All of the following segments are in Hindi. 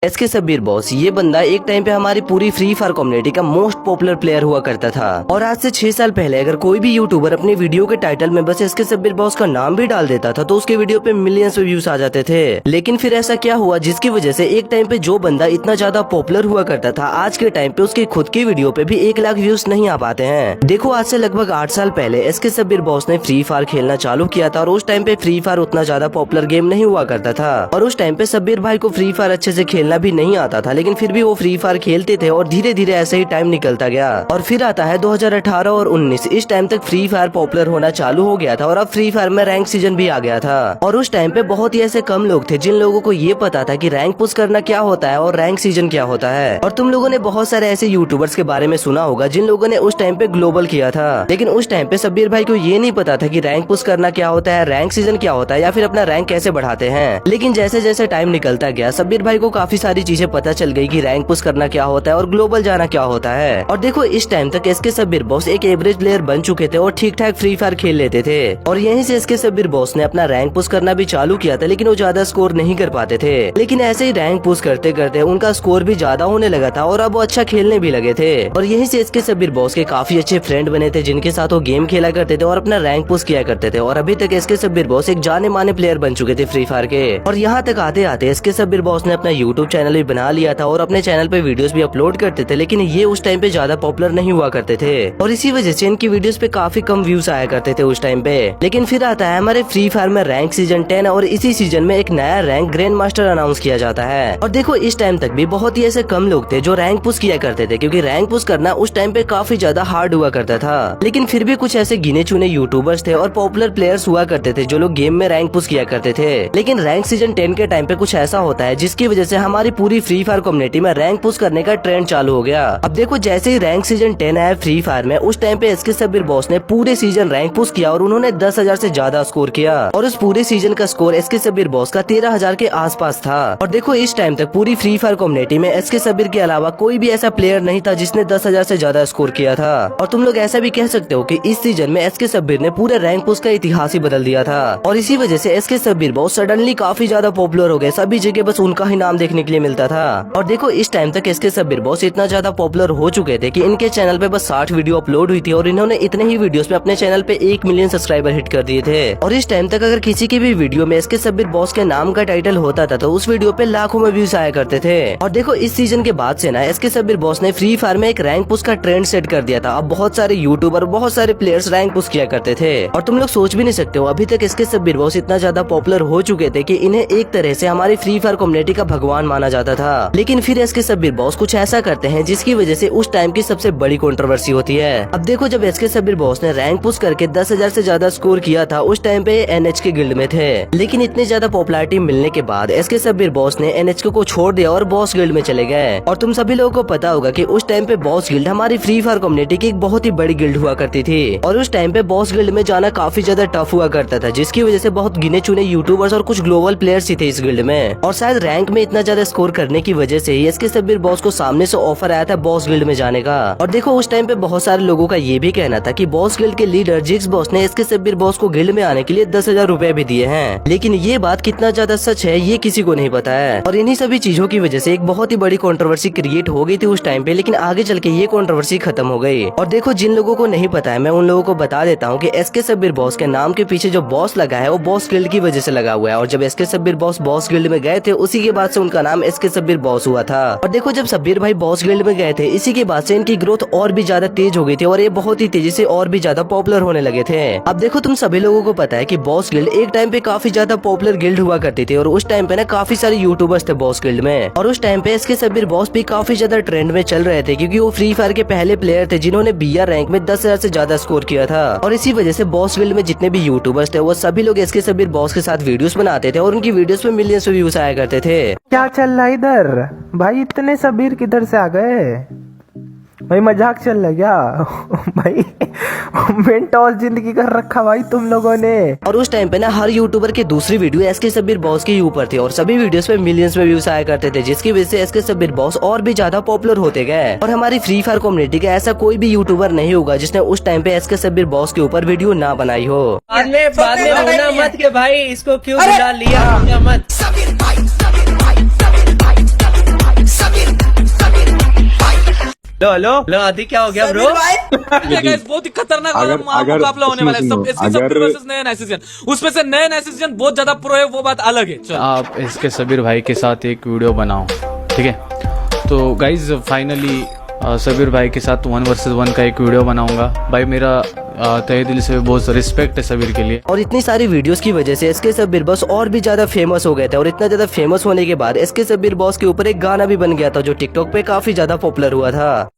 एसके सब्बीर बॉस ये बंदा एक टाइम पे हमारी पूरी फ्री फायर कम्युनिटी का मोस्ट पॉपुलर प्लेयर हुआ करता था। और आज से 6 साल पहले अगर कोई भी यूट्यूबर अपनी वीडियो के टाइटल में बस एसके सब्बीर बॉस का नाम भी डाल देता था तो उसके वीडियो पे मिलियंस व्यूज आ जाते थे। लेकिन फिर ऐसा क्या हुआ जिसकी वजह से एक टाइम पे जो बंदा इतना ज्यादा पॉपुलर हुआ करता था आज के टाइम पे उसकी खुद की वीडियो पे भी 1 लाख व्यूज नहीं आ पाते हैं। देखो आज से लगभग 8 साल पहले एसके सब्बीर बॉस ने फ्री फायर खेलना चालू किया था और उस टाइम पे फ्री फायर उतना ज्यादा पॉपुलर गेम नहीं हुआ करता था और उस टाइम पे सब्बीर भाई को फ्री फायर अच्छे से खेलना भी नहीं आता था, लेकिन फिर भी वो फ्री फायर खेलते थे और धीरे धीरे ऐसे ही टाइम निकलता गया। और फिर आता है 2018 और 19, इस टाइम तक फ्री फायर पॉपुलर होना चालू हो गया था और अब फ्री फायर में रैंक सीजन भी आ गया था। और उस टाइम पे बहुत ही ऐसे कम लोग थे जिन लोगों को ये पता था कि रैंक पुश करना क्या होता है और रैंक सीजन क्या होता है। और तुम लोगों ने बहुत सारे ऐसे यूट्यूबर्स के बारे में सुना होगा जिन लोगों ने उस टाइम पे ग्लोबल किया था, लेकिन उस टाइम पे सब्बीर भाई को ये नहीं पता था कि रैंक पुश करना क्या होता है, रैंक सीजन क्या होता है या फिर अपना रैंक कैसे बढ़ाते हैं। लेकिन जैसे जैसे टाइम निकलता गया सब्बीर भाई को काफी सारी चीजें पता चल गई कि रैंक पुश करना क्या होता है और ग्लोबल जाना क्या होता है। और देखो इस टाइम तक एसके सब्बीर बॉस एक एवरेज प्लेयर बन चुके थे और ठीक ठाक फ्री फायर खेल लेते थे। और यहीं से एसके सब्बीर बॉस ने अपना रैंक पुश करना भी चालू किया था, लेकिन वो ज्यादा स्कोर नहीं कर पाते थे। लेकिन ऐसे ही रैंक पुश करते करते उनका स्कोर भी ज्यादा होने लगा था और अब वो अच्छा खेलने भी लगे थे। और यहीं से एसके सब्बीर बॉस के काफी अच्छे फ्रेंड बने थे जिनके साथ वो गेम खेला करते थे और अपना रैंक पुश किया करते थे। और अभी तक एसके सब्बीर बॉस एक जाने माने प्लेयर बन चुके थे फ्री फायर के। और यहाँ तक आते आते एसके सब्बीर बॉस ने अपना यूट्यूब चैनल भी बना लिया था और अपने चैनल पे वीडियोस भी अपलोड करते थे, लेकिन ये उस टाइम पे ज्यादा पॉपुलर नहीं हुआ करते थे और इसी वजह से इनकी वीडियोस पे काफी कम व्यूज आया करते थे उस टाइम पे। लेकिन फिर आता है हमारे फ्री फायर में रैंक सीजन 10 और इसी सीजन में एक नया रैंक ग्रैंड मास्टर अनाउंस किया जाता है। और देखो इस टाइम तक भी बहुत ही ऐसे कम लोग थे जो रैंक पुश किया करते थे, क्योंकि रैंक पुश करना उस टाइम पे काफी ज्यादा हार्ड हुआ करता था। लेकिन फिर भी कुछ ऐसे गिने चुने यूट्यूबर्स थे और पॉपुलर प्लेयर्स हुआ करते थे जो लोग गेम में रैंक पुश किया करते थे। लेकिन रैंक सीजन 10 के टाइम पे कुछ ऐसा होता है जिसकी वजह से हमारी पूरी फ्री फायर कम्युनिटी में रैंक पुश करने का ट्रेंड चालू हो गया। अब देखो जैसे ही रैंक सीजन 10 आया फ्री फायर में उस टाइम पे एसके सब्बीर बॉस ने पूरे सीजन रैंक पुश किया और उन्होंने 10,000 से ज्यादा स्कोर किया और उस पूरे सीजन का स्कोर एसके सब्बीर बॉस का 13,000 के आसपास था। और देखो इस टाइम तक पूरी फ्री फायर कम्युनिटी में एसके सब्बीर के अलावा कोई भी ऐसा प्लेयर नहीं था जिसने 10,000 से ज्यादा स्कोर किया था। और तुम लोग ऐसा भी कह सकते हो कि इस सीजन में एसके सब्बीर ने पूरे रैंक पुश का इतिहास ही बदल दिया था। और इसी वजह से एसके सब्बीर बॉस सडनली काफी ज्यादा पॉपुलर हो गए, सभी जगह बस उनका ही नाम देखने के लिए मिलता था। और देखो इस टाइम तक एसके सब्बीर बॉस इतना ज्यादा पॉपुलर हो चुके थे कि इनके चैनल पे बस 60 वीडियो अपलोड हुई थी और इन्होंने इतने ही वीडियोस पे अपने चैनल पे 1 मिलियन सब्सक्राइबर हिट कर दिए थे। और इस टाइम तक अगर किसी की भी वीडियो में एसके सब्बीर बॉस के नाम का टाइटल होता था तो उस वीडियो पे लाखों में व्यूज आया करते थे। और देखो इस सीजन के बाद से ना एसके सब्बीर बॉस ने फ्री फायर में एक रैंक पुश का ट्रेंड सेट कर दिया था। अब बहुत सारे यूट्यूबर बहुत सारे प्लेयर्स रैंक पुश किया करते थे और तुम लोग सोच भी नहीं सकते हो अभी तक एसके सब्बीर बॉस इतना ज्यादा पॉपुलर हो चुके थे कि इन्हें एक तरह से हमारी फ्री फायर कम्युनिटी का भगवान माना जाता था। लेकिन फिर एसके सब्बीर बॉस कुछ ऐसा करते हैं जिसकी वजह से उस टाइम की सबसे बड़ी कंट्रोवर्सी होती है। अब देखो जब एसके सब्बीर बॉस ने रैंक पुश करके 10,000 से ज्यादा स्कोर किया था उस टाइम पे एनएच के गिल्ड में थे, लेकिन इतनी ज्यादा पॉपुलैरिटी मिलने के बाद एसके सब्बीर बॉस ने एनएच को छोड़ दिया और बॉस गिल्ड में चले गए। और तुम सभी लोगों को पता होगा कि उस टाइम पे बॉस गिल्ड हमारी फ्री फायर कम्युनिटी की एक बहुत ही बड़ी गिल्ड हुआ करती थी और उस टाइम पे बॉस गिल्ड में जाना काफी ज्यादा टफ हुआ करता था, जिसकी वजह से बहुत गिने चुने यूट्यूबर्स और कुछ ग्लोबल प्लेयर्स ही थे इस गिल्ड में। और शायद रैंक में इतना ज्यादा स्कोर करने की वजह से ही एसके सब्बीर बॉस को सामने से ऑफर आया था बॉस गिल्ड में जाने का। और देखो उस टाइम पे बहुत सारे लोगों का ये भी कहना था कि बॉस गिल्ड के लीडर जिक्स बॉस ने एसके सब्बीर बॉस को गिल्ड में आने के लिए 10,000 रुपए भी दिए हैं, लेकिन ये बात कितना ज्यादा सच है ये किसी को नहीं पता है। और इन्हीं सभी चीजों की वजह से एक बहुत ही बड़ी कंट्रोवर्सी क्रिएट हो गई थी उस टाइम पे, लेकिन आगे चल के ये कंट्रोवर्सी खत्म हो गई। और देखो जिन लोगों को नहीं पता है मैं उन लोगों को बता देता हूँ कि एसके सब्बीर बॉस के नाम के पीछे जो बॉस लगा है वो बॉस गिल्ड की वजह से लगा हुआ है। और जब SK Sabbir boss boss guild में गए थे उसी के बाद से उनका नाम एसके सब्बीर बॉस हुआ था। और देखो जब सब्बीर भाई बॉस गिल्ड में गए थे इसी के बाद से इनकी ग्रोथ और भी ज्यादा तेज हो गई थी और ये बहुत ही तेजी से और भी ज्यादा पॉपुलर होने लगे थे। अब देखो तुम सभी लोगों को पता है कि बॉस गिल्ड एक टाइम पे काफी ज्यादा पॉपुलर गिल्ड हुआ करती थी और उस टाइम पे ना काफी सारे यूट्यूबर्स थे बॉस गिल्ड में। और उस टाइम पे एसके सब्बीर बॉस भी काफी ज्यादा ट्रेंड में चल रहे थे क्योंकि वो फ्री फायर के पहले प्लेयर थे जिन्होंने बीआर रैंक में 10,000 से ज्यादा स्कोर किया था। और इसी वजह से बॉस गिल्ड में जितने भी यूट्यूबर्स थे वो सभी लोग एसके सब्बीर बॉस के साथ वीडियोस बनाते थे और उनकी वीडियोस में मिलियंस व्यूज आया करते थे। क्या चल रहा है इधर भाई? इतने सब्बीर किधर से आ गए भाई? मजाक चल रहा है क्या भाई? मेंटोस जिंदगी कर रखा भाई तुम लोगों ने। और उस टाइम पे ना हर यूट्यूबर की दूसरी वीडियो एसके सब्बीर बॉस के ऊपर थी और सभी वीडियोस पे मिलियंस में व्यूज आया करते थे, जिसकी वजह से एसके सब्बीर बॉस और भी ज्यादा पॉपुलर होते गए। और हमारी फ्री फायर कम्युनिटी का ऐसा कोई भी यूट्यूबर नहीं होगा जिसने उस टाइम पे एसके सब्बीर बॉस के ऊपर वीडियो ना बनाई हो। बाद में होना मत के भाई इसको क्यों बुला लिया मत। लो आदि क्या हो गया ब्रो? बहुत ही खतरनाक मुकाबला होने वाला है। सब इसके सब वर्सेस नए नए सीजन, उसमें से नए नए सीजन बहुत ज्यादा प्रो है, वो बात अलग है। चलो आप इसके सबीर भाई के साथ एक वीडियो बनाओ, ठीक है? तो गाइज फाइनली सबीर भाई के साथ 1 वर्सेस 1 का एक वीडियो बनाऊंगा। भाई मेरा तहे दिल से बहुत रिस्पेक्ट है सबीर के लिए। और इतनी सारी वीडियोस की वजह से एसके सबीर बॉस और भी ज्यादा फेमस हो गए थे, और इतना ज्यादा फेमस होने के बाद एसके सबीर बॉस के ऊपर एक गाना भी बन गया था जो टिकटॉक पे काफी ज्यादा पॉपुलर हुआ था।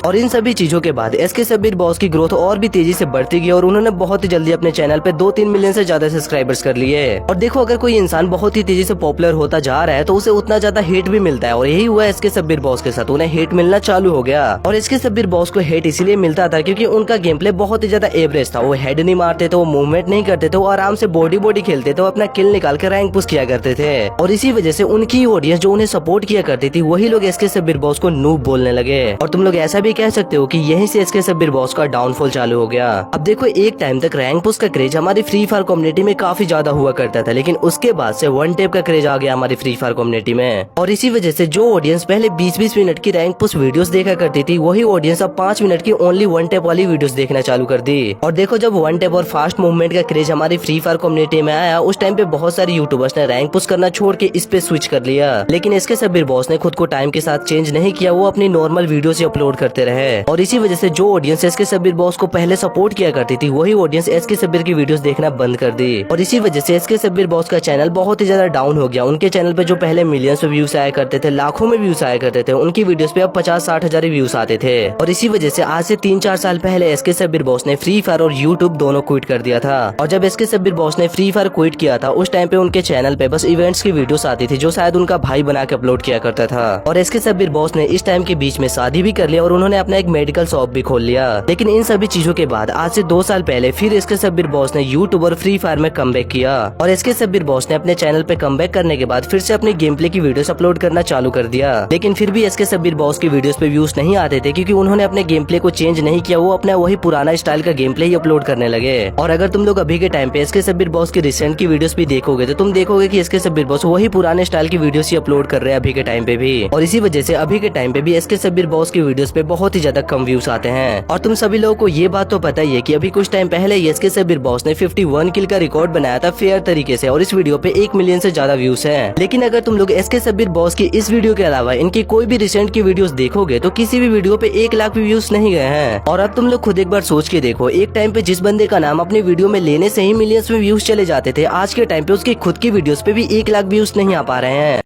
और इन सभी चीजों के बाद एसके सबीर बॉस की ग्रोथ और भी तेजी से बढ़ती गई और उन्होंने बहुत ही जल्दी अपने चैनल पे 2-3 मिलियन से ज्यादा सब्सक्राइबर्स कर लिए। और देखो, अगर कोई इंसान बहुत ही तेजी से पॉपुलर होता जा रहा है तो उसे उतना ज्यादा हेट भी मिलता है, और यही हुआ एसके सबीर बॉस के साथ। उन्हें हेट मिलना चालू हो गया, और एसके सबीर बॉस को हेट इसीलिए मिलता था क्योंकि उनका गेम प्ले बहुत ही ज्यादा एवरेज था। वो हेड नहीं मारते थे, वो मूवमेंट नहीं करते थे, वो आराम से बॉडी खेलते थे, वो अपना किल निकाल कर रैंक पुश किया करते थे। और इसी वजह से उनकी ऑडियंस जो उन्हें सपोर्ट किया करती थी, वही लोग एसके सबीर बॉस को नूब बोलने लगे। और तुम लोग ऐसा भी कह सकते हो कि यहीं से एसके सबीर बॉस का डाउनफॉल चालू हो गया। अब देखो, एक टाइम तक रैंक पुश का क्रेज हमारी फ्री फायर कम्युनिटी में काफी ज्यादा हुआ करता था, लेकिन उसके बाद से वन टैप का क्रेज आ गया हमारी फ्री फायर कम्युनिटी में। और इसी वजह से जो ऑडियंस पहले 20-20 मिनट की रैंक पुश वीडियोस देखा करती थी, वही ऑडियंस अब 5 मिनट की ओनली वन टैप वाली वीडियोस देखना चालू कर दी। और देखो, जब वन टैप और फास्ट मूवमेंट का क्रेज हमारी फ्री फायर कम्युनिटी में आया, उस टाइम पे बहुत सारे यूट्यूबर्स ने रैंक पुश करना छोड़ के इस पे स्विच कर लिया। लेकिन एसके सबीर बॉस ने खुद को टाइम के साथ चेंज नहीं किया, वो अपनी नॉर्मल वीडियो से अपलोड करते रहे। और इसी वजह से जो ऑडियंस एसके सबीर बॉस को पहले सपोर्ट किया करती थी, वही ऑडियंस एसके सबीर की वीडियोस देखना बंद कर दी। और इसी वजह से एसके सबीर बॉस का चैनल बहुत ही ज्यादा डाउन हो गया। उनके चैनल पे जो पहले मिलियंस में व्यूज आया करते थे, लाखों में व्यूज आया करते थे, उनकी वीडियोस पे अब 50-60 हजार व्यूज आते थे। और इसी वजह से आज से 3-4 साल पहले एसके सबीर बॉस ने फ्री फायर और यूट्यूब दोनों क्विट कर दिया था। और जब एसके सबीर बॉस ने फ्री फायर क्विट किया था, उस टाइम पे उनके चैनल पे बस इवेंट्स की वीडियोस आती थी, जो शायद उनका भाई बना के अपलोड किया करता था। और एसके सबीर बॉस ने इस टाइम के बीच में शादी भी कर लिया और उन्होंने अपना एक मेडिकल शॉप भी खोल लिया। लेकिन इन सभी चीजों के बाद आज से 2 साल पहले फिर एसके सबीर बॉस ने यूट्यूब और फ्री फायर में कमबैक किया। और एसके सबीर बॉस ने अपने चैनल पे कमबैक करने के बाद फिर से अपनी गेम प्ले की वीडियोस अपलोड करना चालू कर दिया। लेकिन फिर भी एसके सबीर बॉस की वीडियोस पे व्यूज नहीं आते थे, क्योंकि उन्होंने अपने गेम प्ले को चेंज नहीं किया। वो अपना वही पुराना स्टाइल का गेम प्ले ही अपलोड करने लगे। और अगर तुम लोग अभी के टाइम पे एसके सबीर बॉस की रिसेंट की वीडियोस भी देखोगे तो तुम देखोगे कि एसके सबीर बॉस वही पुराने स्टाइल की वीडियोस ही अपलोड कर रहे हैं अभी के टाइम पे भी। और इसी वजह से अभी के टाइम पे भी एसके सबीर बॉस की वीडियोस पे बहुत ही ज्यादा कम व्यूज आते हैं। और तुम सभी लोगों को ये बात तो पता ही है कि अभी कुछ टाइम पहले एसके सबीर बॉस ने 51 किल का रिकॉर्ड बनाया था फेयर तरीके से, और इस वीडियो पे 1 मिलियन से ज्यादा व्यूज हैं। लेकिन अगर तुम लोग एसके सबीर बॉस की इस वीडियो के अलावा इनकी कोई भी रिसेंट की वीडियोस देखोगे तो किसी भी वीडियो पे 1 लाख भी व्यूज नहीं गए हैं। और अब तुम लोग खुद एक बार सोच के देखो, एक टाइम पे जिस बंदे का नाम अपनी वीडियो में लेने से ही मिलियंस में व्यूज चले जाते थे, आज के टाइम पे उसकी खुद की वीडियोस पे भी 1 लाख व्यूज नहीं आ पा रहे हैं।